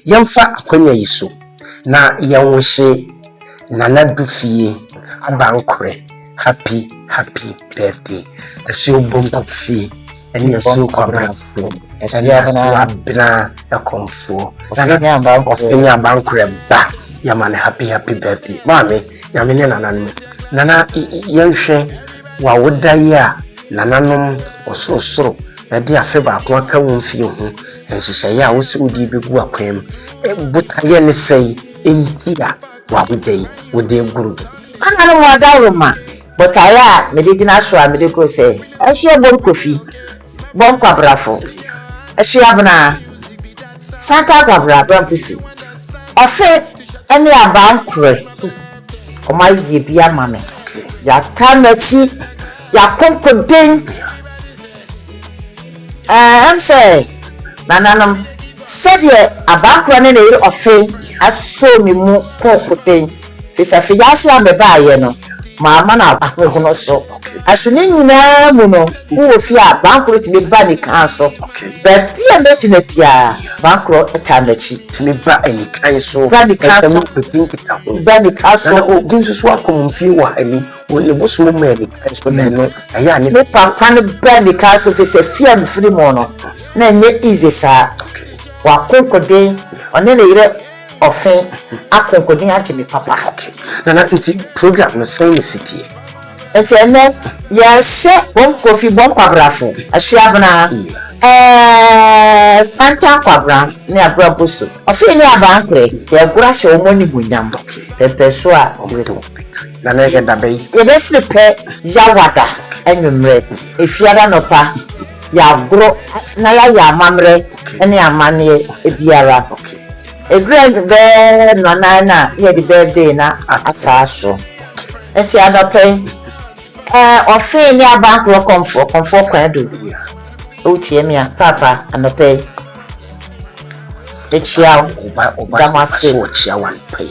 yamfa akwanya yiso na yawoshe Nana Dufie Abankro happy birthday. Asio Dufie and so Akomfo. Abna Akomfo. Nana Abankro ba yaman happy birthday. Mami yamene Nananom. Nana yanshe wa wodaya Nananom osoro na dia feba ko aka wonfie ho enhyehyɛ ya wo se odi begu akwam botaye ne sei entia wa bodai wode guru Nananom wadaroma botaya medegina so a medeko se ahye bom kofi bom kwabrafo ahye abna santa kwabra brampusi ofe ene Abankro omaye bia mame ya tanachi ya konkoden I'm say Nananom said ye Abankro ne yiri ofe aso mi mu konkoden fisa fiyase ameba ye no mama na ahono so asuni nyina mu no wo fi Abankro ti me ba ni kan so ba bia meti na pia Abankro etanachi ti me ba ani kan so ba ni kan so ba ni kan so o ginsu so akomfie wa ani o le bo so mo ani kan so no aya ni me papa ne ba ni kan so fisa fia mi firi mo no na nye easy sa wa konkoden one ne yire ofen akonkoden ache me papa Nana nti program no say city enti ene ya she bom kofi bom kwabrafo ahwe abna santa kwabra ne abramposo ofe ni Abankro ya gura she omoni bunyam pepe so a Nana get da bay e be slepe yawada enwumre efiara nopa ya gro na ya mamre ene amane ebiara edren be nana ye di birthday na ataso enti adope ofe ni Abankro komfo kwado o tie me papa anope echiao damase o chia wan pay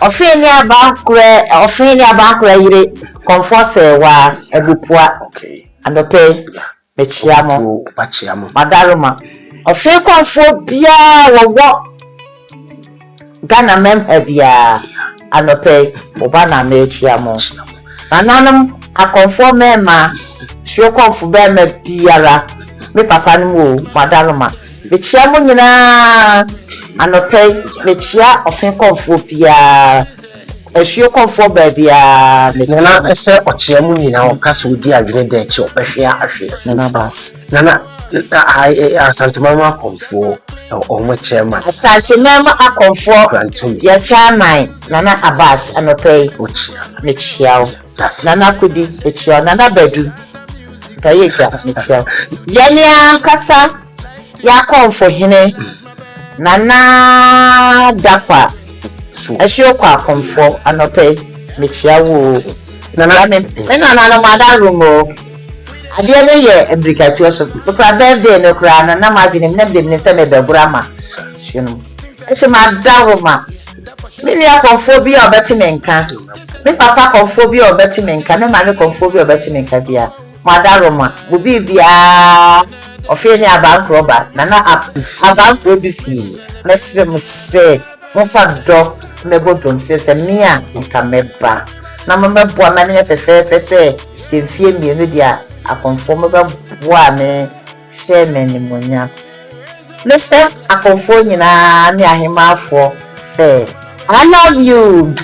ofe ni Abankro yire komfo se wa ebupua anope mechiamo madaruma ofe komfo bia wo Ghana mem bia anope oba na mechiamo Nananom Akomfo mema sio komfo be me biara me papa no madaruma mechiamo nyina anope mechia ofe komfo bia esio komfo ba bia Nana ese ochiamu nyina o kaso di agre de chi obehwe ahwe Nana bas Nana Asante mama Akomfo o mo chairman Asante mama Akomfo ya chairman Nana Abbas anope ochia mechiao Nana kudi mechiao Nana bedu tayeka mechiao yani ankasa ya Akomfo hene Nana dakwa esio kwa Akomfo anope mechiao Nana me Nananom adarumo ade ne ye embrikatio so kura birthday no kura na ma dwene nem de se me beburama hwenu eti ma daroma me ni Akomfo bi obeti menka me papa Akomfo bi obeti menka me ma ne Akomfo bi obeti menka bia ma daroma obi bia ofe ni Abankro ba na Abankro Dufie na sire mu se mo fa do me bodom se me a nka meba na mo meboa ma ne fefe se enfie mienu dia Akomfo meba boa me share meni monya Mr. Akomfo nyina ne ahemafo say I love you